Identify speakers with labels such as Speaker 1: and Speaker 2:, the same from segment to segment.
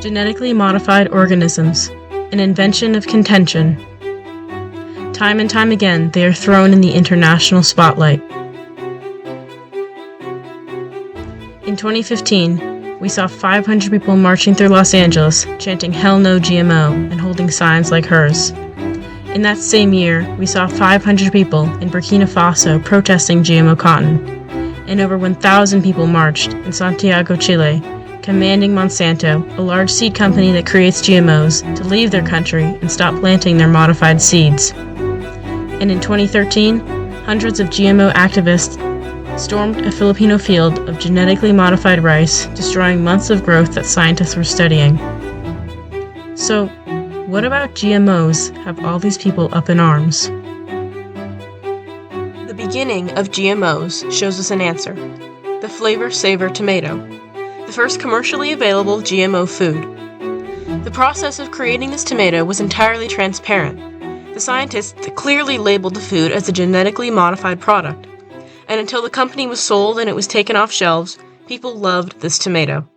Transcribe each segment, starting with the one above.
Speaker 1: Genetically modified organisms, an invention of contention. Time and time again, they are thrown in the international spotlight. In 2015, we saw 500 people marching through Los Angeles, chanting "Hell no GMO" and holding signs like hers. In that same year, we saw 500 people in Burkina Faso protesting GMO cotton, and over 1,000 people marched in Santiago, Chile, commanding Monsanto, a large seed company that creates GMOs, to leave their country and stop planting their modified seeds. And in 2013, hundreds of GMO activists stormed a Filipino field of genetically modified rice, destroying months of growth that scientists were studying. So, what about GMOs have all these people up in arms? The beginning of GMOs shows us an answer: the Flavor Saver tomato, the first commercially available GMO food. The process of creating this tomato was entirely transparent. The scientists clearly labeled the food as a genetically modified product, and until the company was sold and it was taken off shelves, people loved this tomato.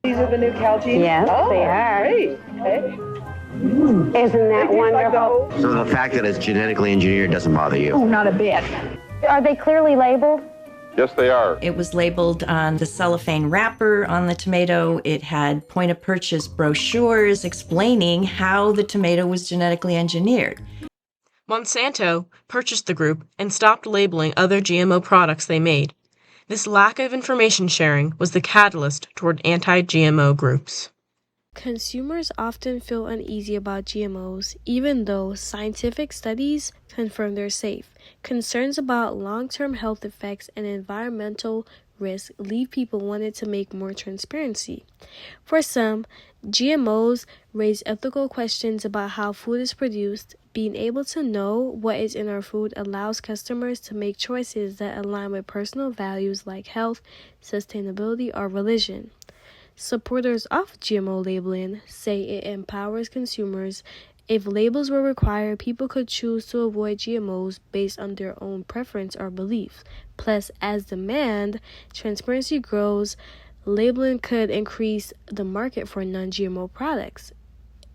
Speaker 2: These are the new Calgenes?
Speaker 3: Yes, they are.
Speaker 2: Great. Okay.
Speaker 3: Isn't that wonderful?
Speaker 4: So the fact that it's genetically engineered doesn't bother you?
Speaker 2: Oh, not a bit.
Speaker 3: Are they clearly labeled?
Speaker 5: Yes, they are.
Speaker 6: It was labeled on the cellophane wrapper on the tomato. It had point-of-purchase brochures explaining how the tomato was genetically engineered.
Speaker 1: Monsanto purchased the group and stopped labeling other GMO products they made. This lack of information sharing was the catalyst toward anti-GMO groups.
Speaker 7: Consumers often feel uneasy about GMOs, even though scientific studies confirm they're safe. Concerns about long-term health effects and environmental risks lead people wanting to make more transparency. For some, GMOs raise ethical questions about how food is produced. Being able to know what is in our food allows customers to make choices that align with personal values like health, sustainability, or religion. Supporters of GMO labeling say it empowers consumers. If labels were required, people could choose to avoid GMOs based on their own preference or beliefs. Plus, as demand transparency grows, labeling could increase the market for non-GMO products.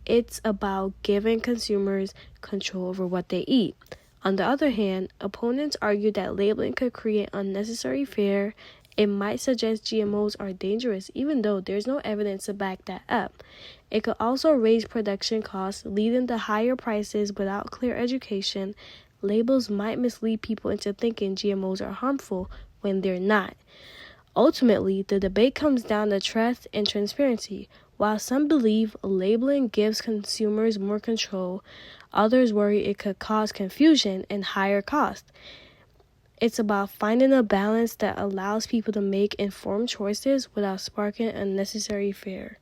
Speaker 7: It's about giving consumers control over what they eat. On the other hand, opponents argue that labeling could create unnecessary fear. It might suggest GMOs are dangerous, even though there's no evidence to back that up. It could also raise production costs, leading to higher prices without clear education. Labels might mislead people into thinking GMOs are harmful when they're not. Ultimately, the debate comes down to trust and transparency. While some believe labeling gives consumers more control, others worry it could cause confusion and higher costs. It's about finding a balance that allows people to make informed choices without sparking unnecessary fear.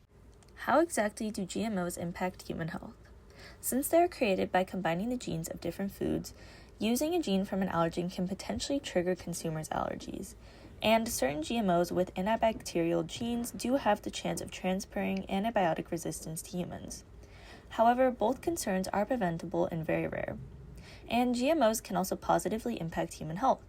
Speaker 8: How exactly do GMOs impact human health? Since they are created by combining the genes of different foods, using a gene from an allergen can potentially trigger consumers' allergies. And certain GMOs with antibacterial genes do have the chance of transferring antibiotic resistance to humans. However, both concerns are preventable and very rare. And GMOs can also positively impact human health.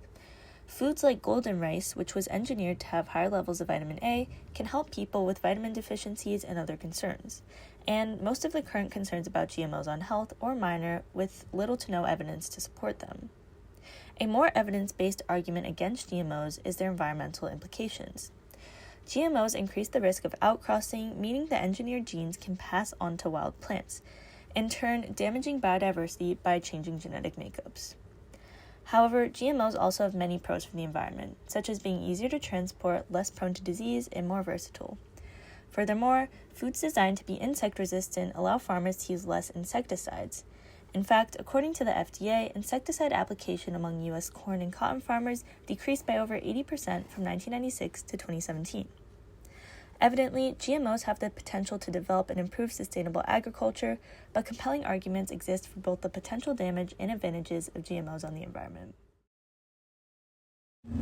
Speaker 8: Foods like golden rice, which was engineered to have higher levels of vitamin A, can help people with vitamin deficiencies and other concerns. And most of the current concerns about GMOs on health are minor, with little to no evidence to support them. A more evidence-based argument against GMOs is their environmental implications. GMOs increase the risk of outcrossing, meaning that engineered genes can pass on to wild plants, in turn damaging biodiversity by changing genetic makeups. However, GMOs also have many pros for the environment, such as being easier to transport, less prone to disease, and more versatile. Furthermore, foods designed to be insect-resistant allow farmers to use less insecticides. In fact, according to the FDA, insecticide application among U.S. corn and cotton farmers decreased by over 80% from 1996 to 2017. Evidently, GMOs have the potential to develop and improve sustainable agriculture, but compelling arguments exist for both the potential damage and advantages of GMOs on the environment.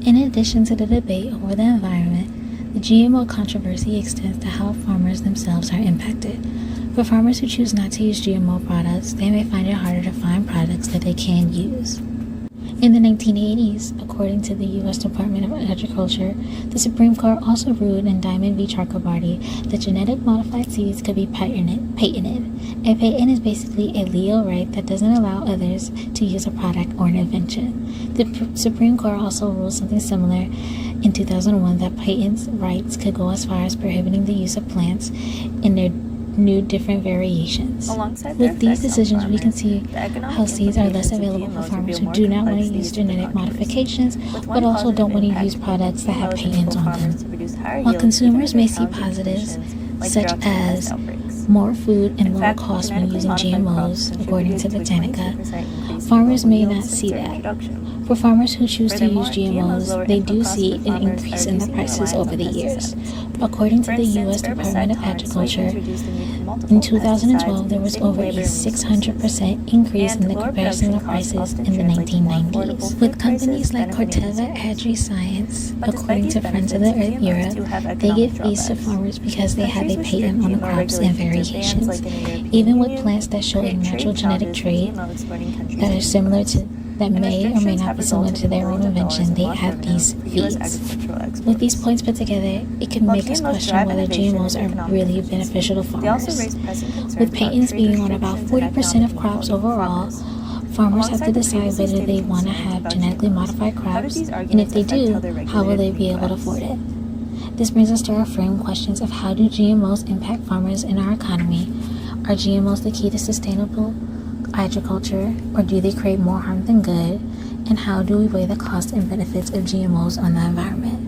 Speaker 9: In addition to the debate over the environment, the GMO controversy extends to how farmers themselves are impacted. For farmers who choose not to use GMO products, they may find it harder to find products that they can use. In the 1980s, according to the U.S. Department of Agriculture, the Supreme Court also ruled in Diamond v. Chakrabarty that genetic modified seeds could be patented. A patent is basically a legal right that doesn't allow others to use a product or an invention. The Supreme Court also ruled something similar in 2001 that patents rights could go as far as prohibiting the use of plants in their new different variations. With these decisions, we can see how seeds are less available for farmers who do not want to use genetic modifications, but also don't want to use products that have patents on them. While consumers may see positives, such as more food and lower cost when using GMOs, according to Botanica, farmers may not see that. For farmers who choose to use GMOs, they do see an increase in the prices over the years. According to the U.S. Department of Agriculture, in 2012, there was over a 600% increase in the comparison of prices in the 1990s. With companies like Corteva Agri-Science, according to Friends of the Earth Europe, they give fees to farmers because they have a patent on the crops and variations. Even with plants that show a natural genetic trait that are similar to that may or may not be similar to their own invention, they have these fees. With these points put together, it can make us question whether GMOs are really beneficial to farmers. With patents being on about 40% of crops overall, farmers have to decide whether they want to have genetically modified crops, and if they do, how will they be able to afford it? This brings us to our frame questions of how do GMOs impact farmers in our economy? Are GMOs the key to sustainable agriculture, or do they create more harm than good? And how do we weigh the costs and benefits of GMOs on the environment?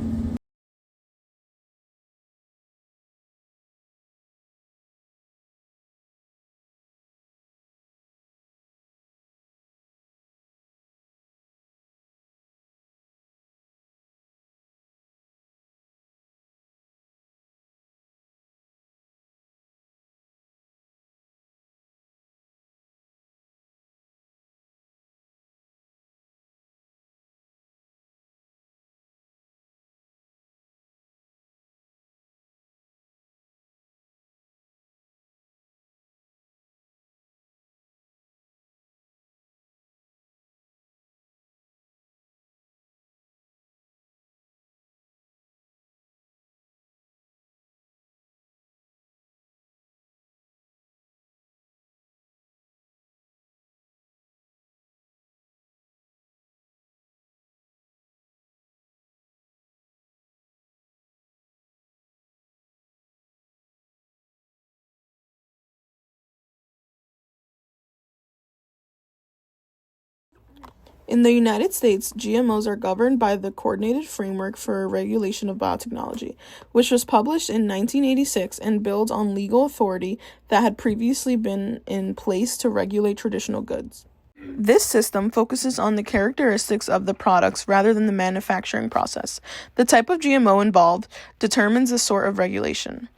Speaker 5: In the United States, GMOs are governed by the Coordinated Framework for Regulation of Biotechnology, which was published in 1986 and builds on legal authority that had previously been in place to regulate traditional goods. This system focuses on the characteristics of the products rather than the manufacturing process. The type of GMO involved determines the sort of regulation.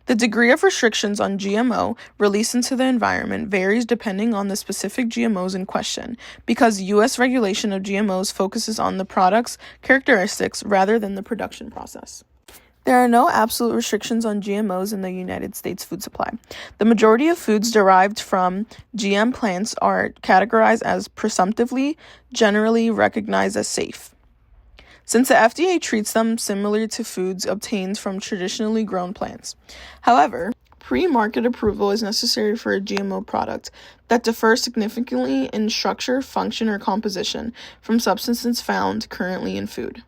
Speaker 5: The degree of restrictions on GMO released into the environment varies depending on the specific GMOs in question, because U.S. regulation of GMOs focuses on the product's characteristics rather than the production process. There are no absolute restrictions on GMOs in the United States food supply. The majority of foods derived from GM plants are categorized as presumptively generally recognized as safe, since the FDA treats them similar to foods obtained from traditionally grown plants. However, pre-market approval is necessary for a GMO product that differs significantly in structure, function, or composition from substances found currently in food.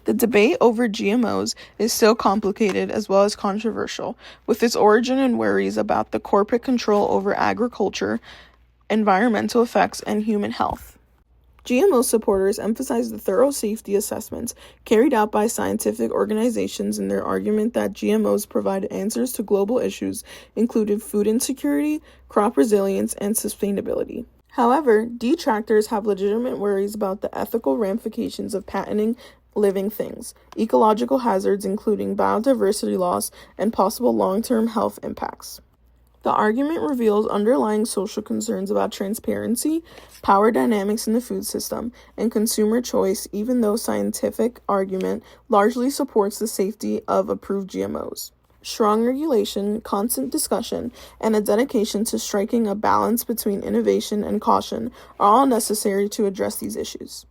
Speaker 5: The debate over GMOs is still complicated as well as controversial, with its origin and worries about the corporate control over agriculture, environmental effects, and human health. GMO supporters emphasize the thorough safety assessments carried out by scientific organizations in their argument that GMOs provide answers to global issues including food insecurity, crop resilience, and sustainability. However, detractors have legitimate worries about the ethical ramifications of patenting living things, ecological hazards including biodiversity loss, and possible long-term health impacts. The argument reveals underlying social concerns about transparency, power dynamics in the food system, and consumer choice, even though scientific argument largely supports the safety of approved GMOs. Strong regulation, constant discussion, and a dedication to striking a balance between innovation and caution are all necessary to address these issues.